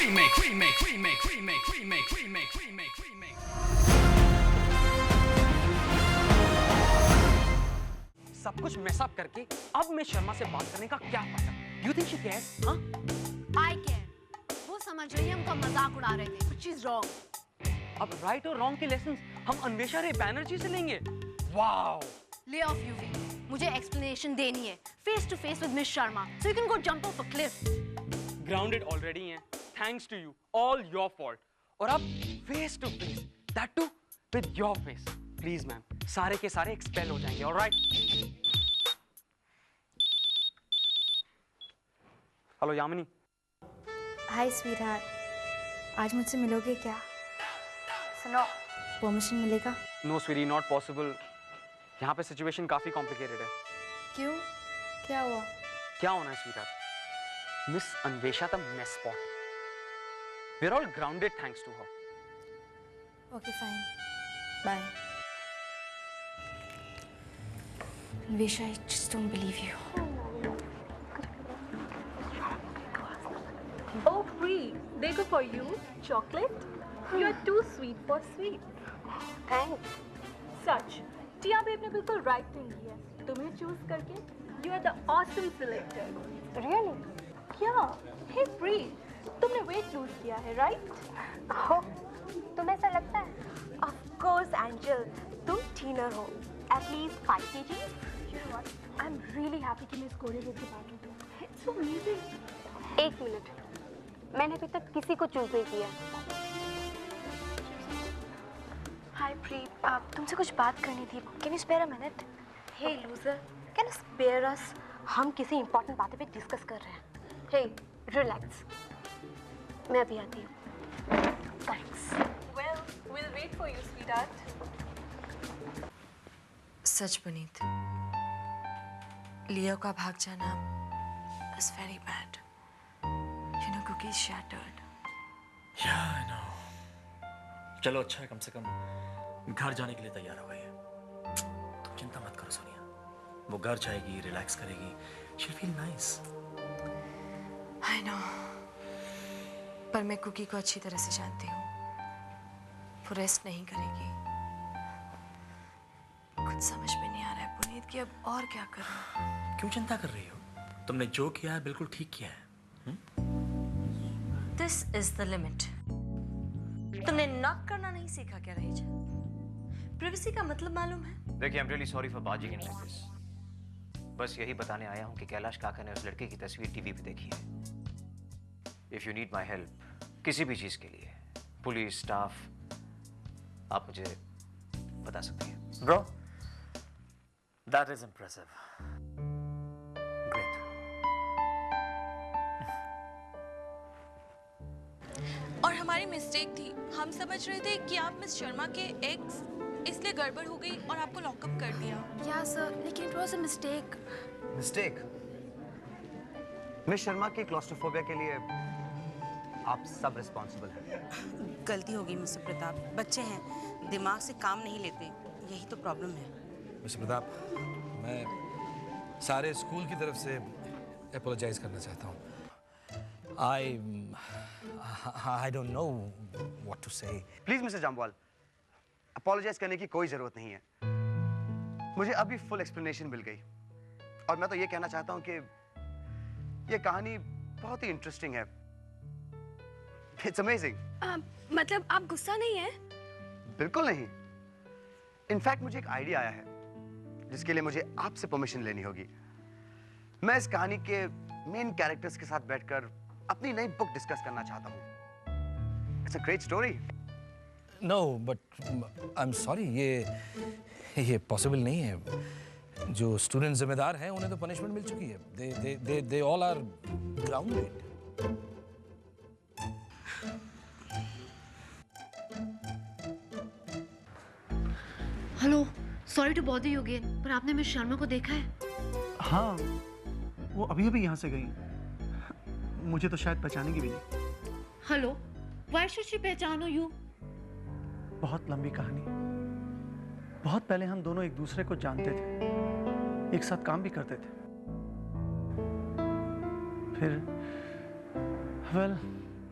सब कुछ mess up करके अब मिस शर्मा से बात करने का क्या फायदा? You think she cares? हाँ? I care. वो समझ रही है हमका मजाक उड़ा रहे थे, which is wrong. अब राइट और रॉन्ग के लेसन्स हम अन्वेषा रे बैनर्जी से लेंगे। वाओ! Lay off UV. मुझे explanation देनी है, face to face with Miss Sharma, so you can go jump off a cliff. Grounded already हैं, thanks to you, all your fault. और अब face to face, that too with your face. Please ma'am, सारे के सारे expel हो जाएंगे, all right? Hello Yamini. Hi sweetheart, आज मुझसे मिलोगे क्या? सुनो, परमिशन मिलेगा? No sweetie, not possible. यहाँ पे सिचुएशन काफी कॉम्प्लिकेटेड है। क्यों? क्या हुआ? क्या होना है sweetheart? Miss Anvesha the mess spot. We are all grounded thanks to her. Okay fine, bye. Anvesha, I just don't believe you. Oh, free. देखो for you, chocolate. You are too sweet for sweet. Thanks. Sach, Tia babe ने बिल्कुल right thing किया। तुम्हें choose करके, you are the awesome selector. Really? Yeah. Hey, free. तुमने weight lose किया है, right? Oh, तुम्हें ऐसा लगता है? Of course, Angel. तुम thinner हो. At least 5 kg. You know what? I'm really happy कि मैं इस गोरे लोग के पास हूँ। It's so amazing. एक मिनट, मैंने अभी तक किसी को चूज नहीं किया। हाय प्री, तुमसे कुछ बात करनी थी। Can you spare a minute? Hey loser, can you spare us? हम किसी इंपॉर्टेंट बातें पे डिस्कस कर रहे हैं। हे, रिलैक्स, मैं अभी आती हूँ। Thanks. Well, we'll wait for you, sweetheart. सच पुनीत, लियो का भाग जाना is very bad. You know, cookies shattered. Yeah, I know. चलो अच्छा है, कम से कम घर जाने के लिए तैयार हो गई है। तुम चिंता मत करो सोनिया, वो घर जाएगी, रिलैक्स करेगी, she'll feel nice. I know. पर मैं कुकी को अच्छी तरह से जानती हूँ। वो रेस्ट नहीं करेगी। कुछ समझ में नहीं आ रहा है पुनीत कि अब और क्या करूँ। क्यों चिंता कर रही हो? तुमने जो किया है बिल्कुल ठीक किया है। This is the limit. तुमने नॉक करना नहीं सीखा क्या रहीजा? प्रिवेसी का मतलब मालूम है? देखिए, I'm really sorry for barging in like this. बस यही बताने आया हूँ कि कैलाश काका ने उस लड़के की तस्वीर टीवी पे देखी है। If you need my help, किसी भी चीज के लिए, पुलिस, स्टाफ, आप मुझे बता सकती हैं। Bro, that is impressive. Great. और हमारी मिस्टेक थी। हम समझ रहे थे कि आप मिस शर्मा के एक्स, इसलिए गड़बड़ हो गई और आपको लॉकअप कर दिया। या सर, लेकिन it was a mistake. Mistake? Miss Sharma की क्लॉस्ट्रोफोबिया के लिए आप सब रिस्पॉन्सिबल हैं। गलती होगी मिस्टर प्रताप, बच्चे हैं, दिमाग से काम नहीं लेते, यही तो प्रॉब्लम है। मिस्टर प्रताप, मैं सारे स्कूल की तरफ से अपोलोजाइज करना चाहता हूँ। I don't know what to say. Please mister Jamwal, apologise करने की कोई जरूरत नहीं है। मुझे अभी फुल एक्सप्लेनेशन मिल गई और मैं तो ये कहना चाहता हूँ कि ये कहानी बहुत ही इंटरेस्टिंग है। It's amazing. मतलब आप गुस्सा नहीं है? बिल्कुल नहीं। इनफैक्ट मुझे एक आइडिया आया है जिसके लिए मुझे आपसे परमिशन लेनी होगी। मैं इस कहानी के मेन कैरेक्टर्स के साथ बैठकर अपनी नई बुक डिस्कस करना चाहता हूँ। It's a great story. No, but I'm sorry, ये पॉसिबल नहीं है। जो स्टूडेंट जिम्मेदार हैं उन्हें तो पनिशमेंट मिल चुकी है। They all are grounded. Hello, sorry to bother you again, पर आपने मिस शर्मा को देखा है? हाँ, वो अभी अभी यहाँ से गई। मुझे तो शायद पहचानेगी भी नहीं। हेलो, व्हाई शुड शी पहचानो यू? बहुत लंबी कहानी। बहुत पहले हम दोनों एक दूसरे को जानते थे, एक साथ काम भी करते थे। फिर वेल,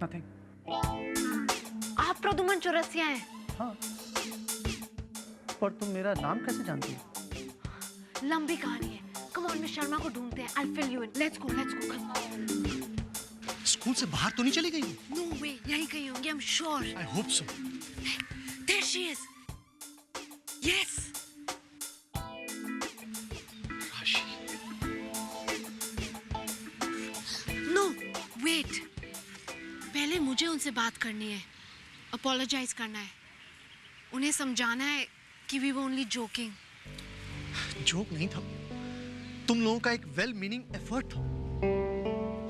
नथिंग। आप प्रदुमन चौरसिया हैं? हाँ, पर तुम मेरा नाम कैसे जानती हो? लंबी कहानी है। कम ऑन, मिस शर्मा को ढूंढते हैं। I'll fill you in. Let's go, come on. School से बाहर तो नहीं चली गई? No way, यहीं कहीं होंगी, I'm sure. I hope so. There she is. Yes. राशि। No, wait. पहले मुझे उनसे बात करनी है, अपोलोजाइज करना है, उन्हें समझाना है कि we were only joking. Joke नहीं था, तुम लोगों का एक वेल मीनिंग एफर्ट था।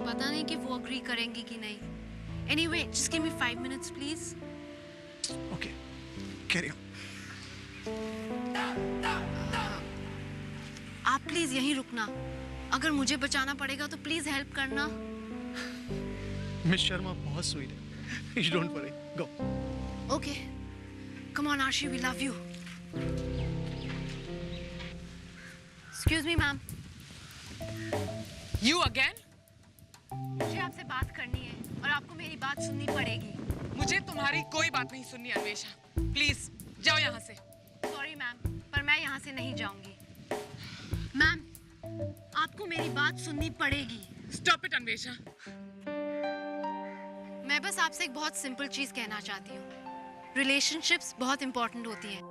पता नहीं कि वो अग्री करेंगी कि नहीं। Anyway, just give me 5 minutes, please. Okay, carry on. आप प्लीज यहीं रुकना। अगर मुझे बचाना पड़ेगा तो प्लीज हेल्प करना। मिस शर्मा बहुत स्वीट है। You don't worry. Go. Okay. Come on, Arshi, we love you. Excuse me, ma'am. You again? मुझे आपसे बात करनी है और आपको मेरी बात सुननी पड़ेगी। मुझे तुम्हारी कोई बात नहीं सुननी अन्वेषा। प्लीज जाओ यहाँ से। सॉरी मैम, पर मैं यहाँ से नहीं जाऊंगी। मैम, आपको मेरी बात सुननी पड़ेगी। Stop it Anvesha. मैं बस आपसे एक बहुत सिंपल चीज कहना चाहती हूँ। रिलेशनशिप्स बहुत इंपॉर्टेंट होती हैं।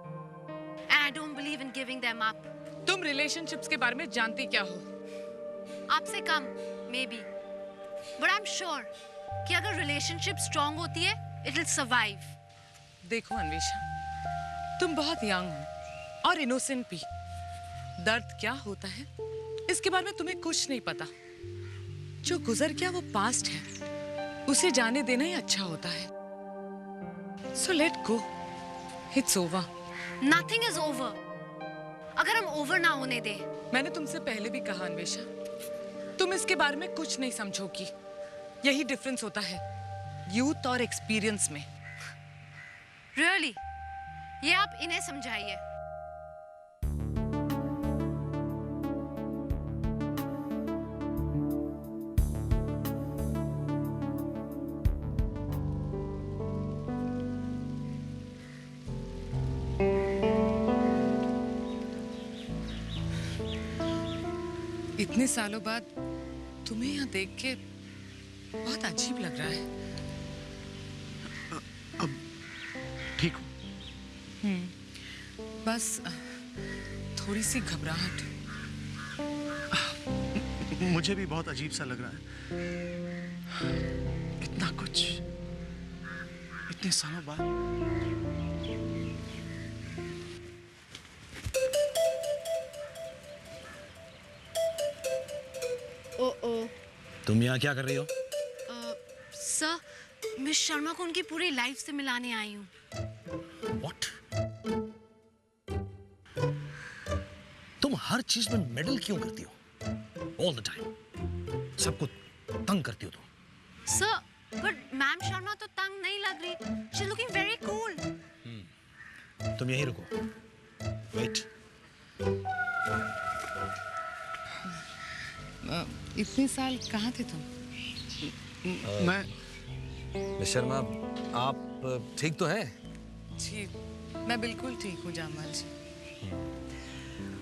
And I don't believe in giving them up. तुम रिलेशनशिप्स के बारे में जानती क्या हो? आपसे कम, maybe. But I'm sure कि अगर रिलेशनशिप स्ट्रांग होती है, it will survive. देखो अन्वेषा, तुम बहुत यंग हो और इनोसेंट भी। दर्द क्या होता है इसके बारे में तुम्हें कुछ नहीं पता। जो गुजर गया वो पास्ट है, उसे जाने देना ही अच्छा होता है। So let go. It's over. Nothing is over. अगर हम ओवर ना होने दे। मैंने तुमसे पहले भी कहा अन्वेषा, तुम इसके बारे में कुछ नहीं समझोगी। यही डिफरेंस होता है यूथ और एक्सपीरियंस में। Really? ये आप इन्हें समझाइए। इतने सालों बाद तुम्हें यहाँ देख के बहुत अजीब लग रहा है। अब ठीक हूँ। बस थोड़ी सी घबराहट। मुझे भी बहुत अजीब सा लग रहा है। इतना कुछ इतने सालों बाद। तुम यहाँ क्या कर रही हो? सर, मिस शर्मा को उनकी पूरी लाइफ से मिलाने आई हूँ। What? तुम हर चीज में मेडल क्यों करती हो? All the time. सबको तंग करती हो तुम। सर, but मैम शर्मा तो तंग नहीं लग रही। She's looking very cool. तुम यहीं रुको। Wait. इतने साल कहाँ थे तुम? मैं मिस शर्मा, आप ठीक तो हैं? जी, मैं बिल्कुल ठीक हूँ जामाल जी।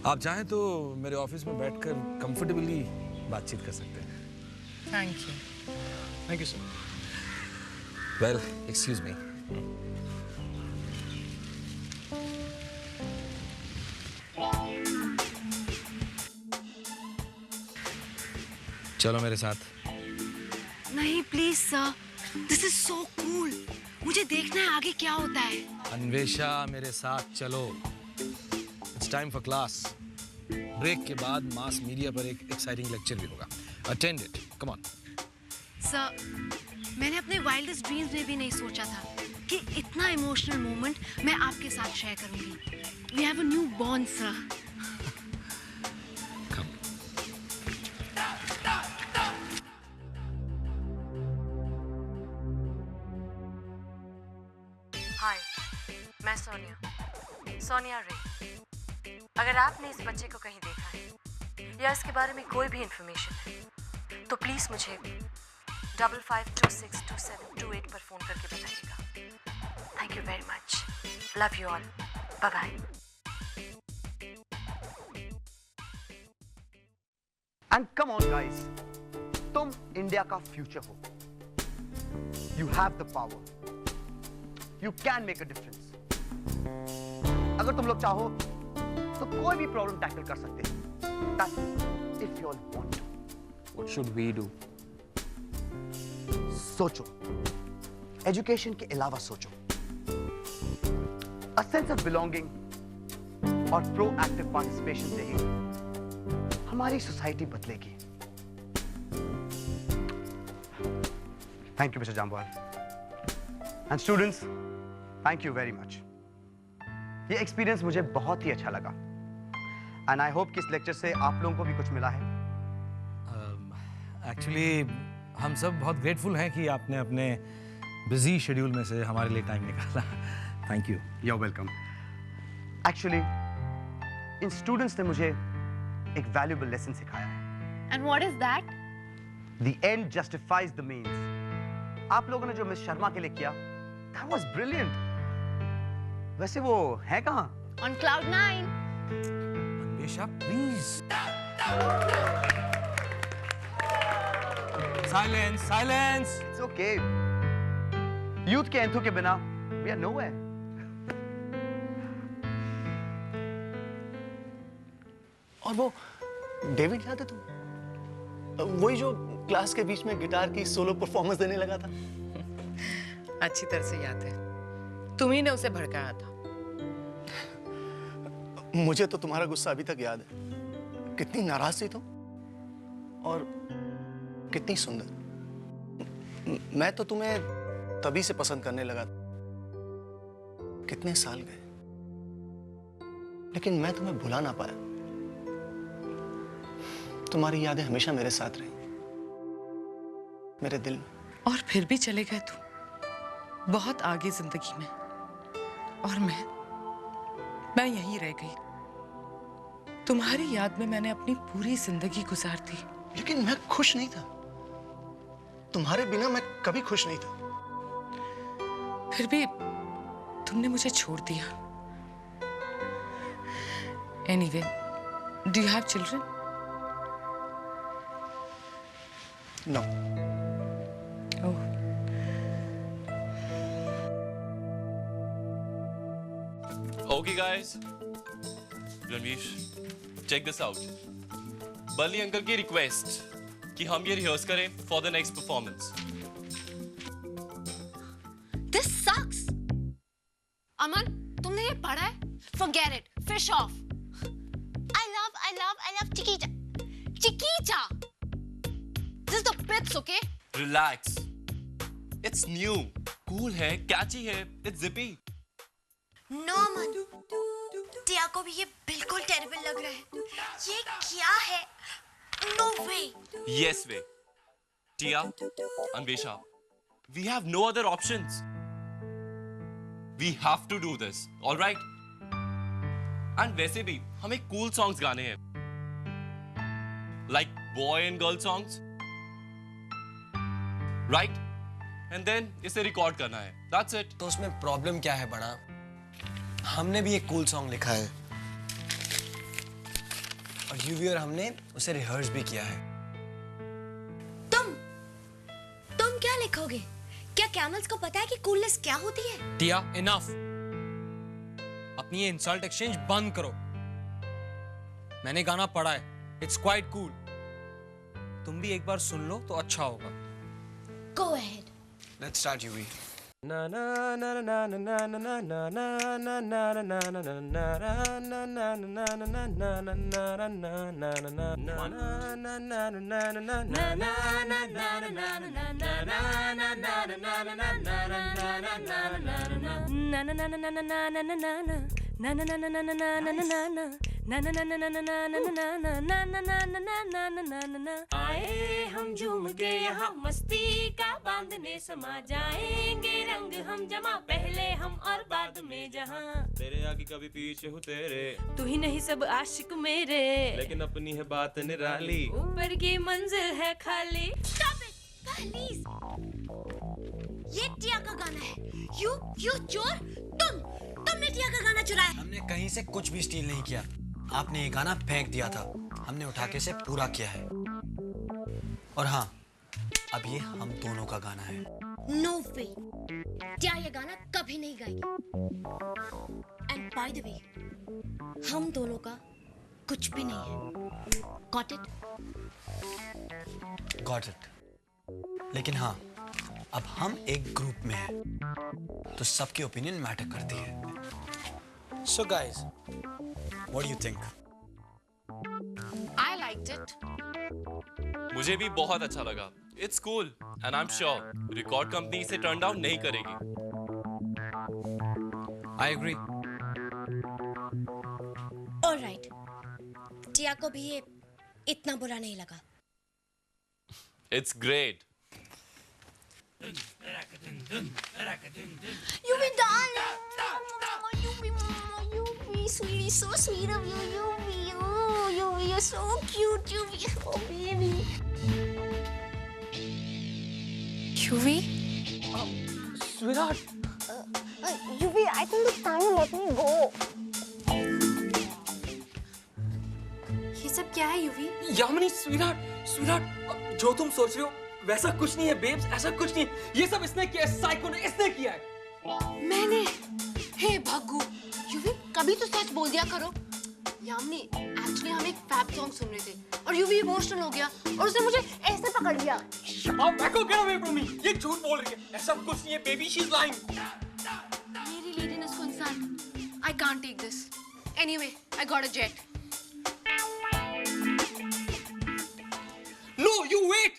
आप चाहें तो मेरे ऑफिस में बैठकर कंफर्टेबली बातचीत कर सकते हैं। Thank you. Thank you sir. Well, excuse me. चलो मेरे साथ। नहीं please sir, this is so cool. मुझे देखना है आगे क्या होता है। अन्वेषा, मेरे साथ चलो। It's time for class. Break के बाद मास मीडिया पर एक एक्साइटिंग लेक्चर भी होगा। Attend it, come on. Sir, मैंने अपने वाइल्डेस्ट ड्रीम्स में भी नहीं सोचा था कि इतना इमोशनल मोमेंट मैं आपके साथ शेयर करूंगी। We have a new bond sir. Hi, मैं सोनिया रे। अगर आपने इस बच्चे को कहीं देखा है या इसके बारे में कोई भी इंफॉर्मेशन है तो प्लीज़ मुझे 55262728 पर फ़ोन करके love you all, bye bye. And come on guys, तुम इंडिया का फ्यूचर हो। You have the power, you can make a difference. अगर तुम लोग चाहो तो कोई भी प्रॉब्लम टैकल कर सकते हैं। That's if you all want to. What should we do? सोचो, एजुकेशन के अलावा सोचो। A sense of belonging और proactive participation से ही हमारी सोसाइटी बदलेगी। Thank you, Mr. Jambal. And students, thank you very much. ये एक्सपीरियंस मुझे बहुत ही अच्छा लगा। एंड आई होप कि इस लेक्चर से आप लोगों को भी कुछ मिला है। एक्चुअली हम सब बहुत ग्रेटफुल हैं कि आपने अपने बिजी शेड्यूल में से हमारे लिए टाइम निकाला। Thank you. You are welcome. Actually इन स्टूडेंट्स ने मुझे एक वैल्यूएबल लेसन सिखाया है। And what is that? The end justifies the means. आप लोगों ने जो मिस शर्मा के लिए किया, दैट वाज ब्रिलियंट। वैसे वो है कहाँ? On cloud 9। Anvesha please. Silence, silence. It's okay. Youth के एंथू के बिना वी आर नोवेयर। और वो डेविड याद है तुम? वही जो क्लास के बीच में गिटार की सोलो परफॉर्मेंस देने लगा था। अच्छी तरह से याद है, तुम्ही ने उसे भड़काया था। मुझे तो तुम्हारा गुस्सा अभी तक याद है। कितनी नाराज थी तुम और कितनी सुंदर। मैं तो तुम्हें तभी से पसंद करने लगा था। कितने साल गए, लेकिन मैं तुम्हें भुला ना पाया। तुम्हारी यादें हमेशा मेरे साथ रही, मेरे दिल में। और फिर भी चले गए तुम बहुत आगे जिंदगी में, और मैं यहीं रह गई। तुम्हारी याद में मैंने अपनी पूरी जिंदगी गुजार दी। लेकिन मैं खुश नहीं था। तुम्हारे बिना मैं कभी खुश नहीं था। फिर भी तुमने मुझे छोड़ दिया। Anyway, do you have children? No. Oh. Okay guys, Ranveer, check this out. Bali uncle की रिक्वेस्ट कि हम ये रिहर्स करें for the next performance. This sucks. अमन, तुमने ये पढ़ा है? Forget it. Fish off. I love Chiquita. Chiquita. This is the bits, okay? Relax. It's new, cool है, catchy है, it's zippy. नो मन, टिया को भी ये बिल्कुल टेरिबल लग रहा है। ये क्या है? No way. Yes way. Tia, Anvesha, we have no other options. We have to do this, all right? And वैसे भी हमें cool songs गाने हैं, like boy and girl songs, right? And then इसे रिकॉर्ड करना है. That's it. तो उसमें प्रॉब्लम क्या है बड़ा? हमने भी एक कूल सॉन्ग लिखा है और यूवी और हमने उसे रिहर्स भी किया है। तुम क्या लिखोगे? क्या कैमल्स को पता है कि कूलनेस क्या होती है? टिया, इनफ। अपनी ये इंसल्ट एक्सचेंज बंद करो। मैंने गाना पढ़ा है, इट्स क्वाइट कूल। तुम भी एक बार सुन लो तो अच्छा होगा। Go ahead. Let's start, UV. Na na na na na na na na na na na na na na na na na na आए हम झूम के यहाँ मस्ती का बांधने समा जाएंगे रंग हम जमा पहले हम और बाद में जहाँ तेरे आगे कभी पीछे हूँ तेरे तू ही नहीं सब आशिक मेरे लेकिन अपनी है बात निराली ऊपर की मंजिल है खाली Stop it, please. ये टिया का गाना है। You चोर, तुम तुमने टिया का गाना चुराया। हमने कहीं से कुछ भी स्टील नहीं किया। आपने ये गाना फेंक दिया था, हमने उठा के इसे पूरा किया है। और हाँ, अब ये हम दोनों का गाना है। नो वे, टिया ये गाना कभी नहीं गाएगी। एंड बाय द वे, हम दोनों का कुछ भी नहीं है। Got it? Got it. लेकिन हाँ, अब हम एक ग्रुप में हैं, तो सबकी ओपिनियन मैटर करती है। So guys, what do you think? I liked it. मुझे भी बहुत अच्छा लगा। It's cool and I'm sure record company इसे टर्न डाउन नहीं करेगी। I agree. ऑलराइट, टिया को भी ये इतना बुरा नहीं लगा। It's great. You be darling. You be sweetie, so sweet of you. You be, you're so cute. You be, oh baby. Yuvi? Sweetheart. You be, I think it's time to let me go. ये सब क्या है युवी? Yamini, sweetheart, जो तुम सोच रहे हो वैसा कुछ नहीं है बेब्स, ऐसा कुछ नहीं। ये सब इसने किया है, साइको ने, इसने किया है। मैंने? हे भग्गू, युवी कभी तो सच बोल दिया करो। यामिनी, एक्चुअली हम एक फैब सॉन्ग सुन रहे थे और युवी इमोशनल हो गया और उसने मुझे ऐसे पकड़ लिया। Get away from me! ये झूठ बोल रही है, ऐसा कुछ नहीं है बेबी, she's lying. मेरी लेडीनेस concern, I can't take this. Anyway, I got a jet. No, you wait.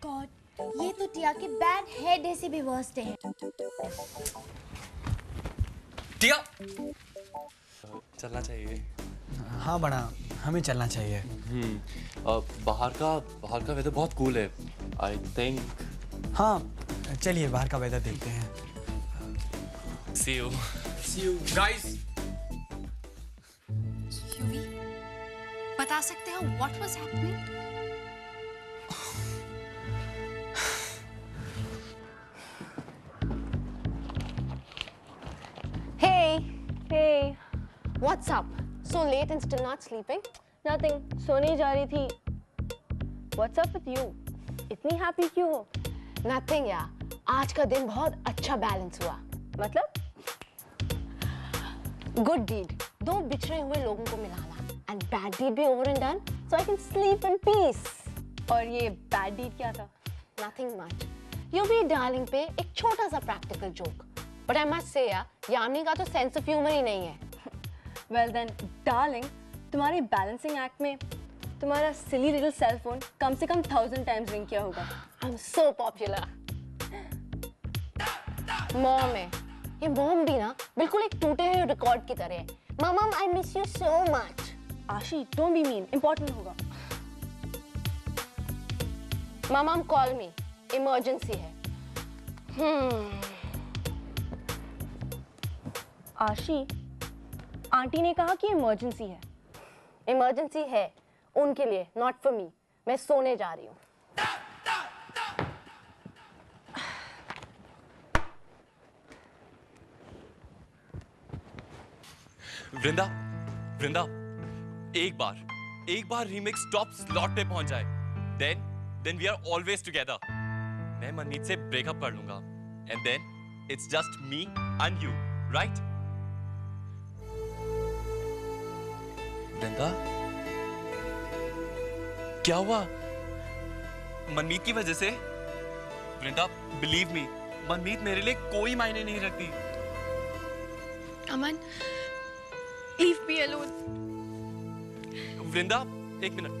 God, ये तो टिया की बैड हेयर डे से भी वर्स्ट है। टिया, चलना चाहिए। हाँ बड़ा, हमें चलना चाहिए। बाहर का वेदर बहुत कूल है। I think. हाँ, चलिए बाहर का वेदर देखते हैं। See you. See you guys. युवी, बता सकते हो what was happening? Hey, what's up? So late and still not sleeping? Nothing. सोने जा रही थी. What's up with you? इतनी happy क्यों हो? Nothing यार. आज का दिन बहुत अच्छा बैलेंस हुआ. मतलब? Good deed. दो बिछड़े हुए लोगों को मिलाना. And bad deed be over and done, so I can sleep in peace. और ये bad deed क्या था? Nothing much. You be darling पे एक छोटा सा practical joke. But I must say यार, यामिनी का तो सेंस ऑफ ह्यूमर ही नहीं है। Well then, darling, तुम्हारी बैलेंसिंग एक्ट में तुम्हारा सिली लिटिल सेल फोन कम से कम 1000 टाइम्स रिंग किया होगा। I'm so popular. मॉम है, ये मॉम भी ना बिल्कुल एक टूटे हुए रिकॉर्ड की तरह है। Mom, I miss you so much. आशी, don't be mean, important होगा। मॉम, call me, इमरजेंसी है। आशी, आंटी ने कहा कि इमरजेंसी है। इमरजेंसी है उनके लिए, नॉट फॉर मी। मैं सोने जा रही हूँ। वृंदा, एक बार रीमिक्स टॉप स्लॉट पे पहुंच जाए, then we are always together. मैं मनमीत से ब्रेकअप कर लूंगा, and then it's just me and you, right? वृंदा, क्या हुआ? मनमीत की वजह से? वृंदा, बिलीव मी, मनमीत मेरे लिए कोई मायने नहीं रखती। अमन, leave me alone. वृंदा, एक मिनट,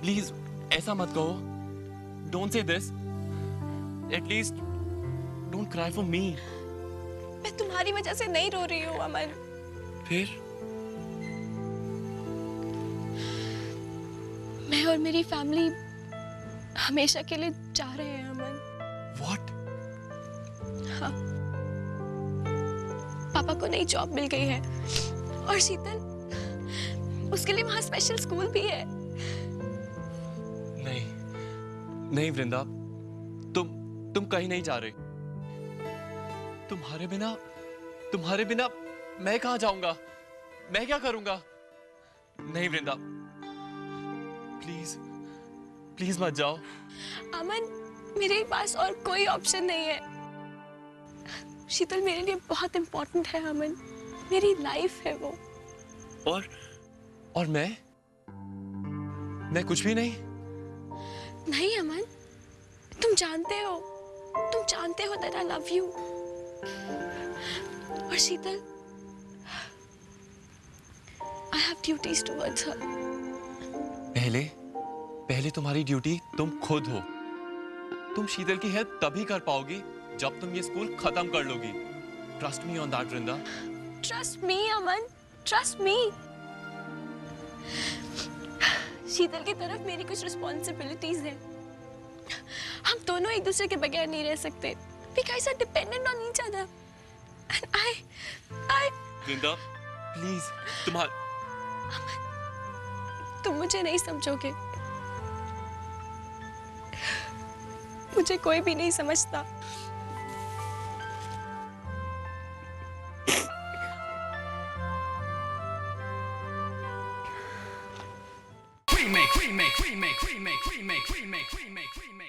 प्लीज ऐसा मत कहो। Don't say this, at least don't cry for me. मैं तुम्हारी वजह से नहीं रो रही हूँ अमन। फिर? मैं और मेरी फैमिली हमेशा के लिए जा रहे हैं अमन। What? हाँ, पापा को नई जॉब मिल गई है और शीतल, उसके लिए वहां स्पेशल स्कूल भी है। नहीं वृंदा, तुम कहीं नहीं जा रहे। तुम्हारे बिना मैं कहाँ जाऊंगा? मैं क्या करूंगा? नहीं वृंदा, प्लीज प्लीज मत जाओ। अमन, मेरे पास और कोई ऑप्शन नहीं है। शीतल मेरे लिए बहुत इंपॉर्टेंट है अमन, मेरी लाइफ है वो। और मैं कुछ भी नहीं? नहीं अमन, तुम जानते हो that I love you। और शीतल, I have duties towards her। पहले तुम्हारी ड्यूटी तुम खुद हो। तुम शीतल की हेल्प तभी कर पाओगी जब तुम ये स्कूल खत्म कर लोगी। Trust me on that Vrinda. Trust me Aman, trust me. Sheetal की तरफ मेरी कुछ रिस्पॉन्सिबिलिटीज हैं। हम दोनों एक दूसरे के बगैर नहीं रह सकते। We guys are dependent on each other। And I Vrinda, please तुम मुझे नहीं समझोगे। मुझे कोई भी नहीं समझता। remake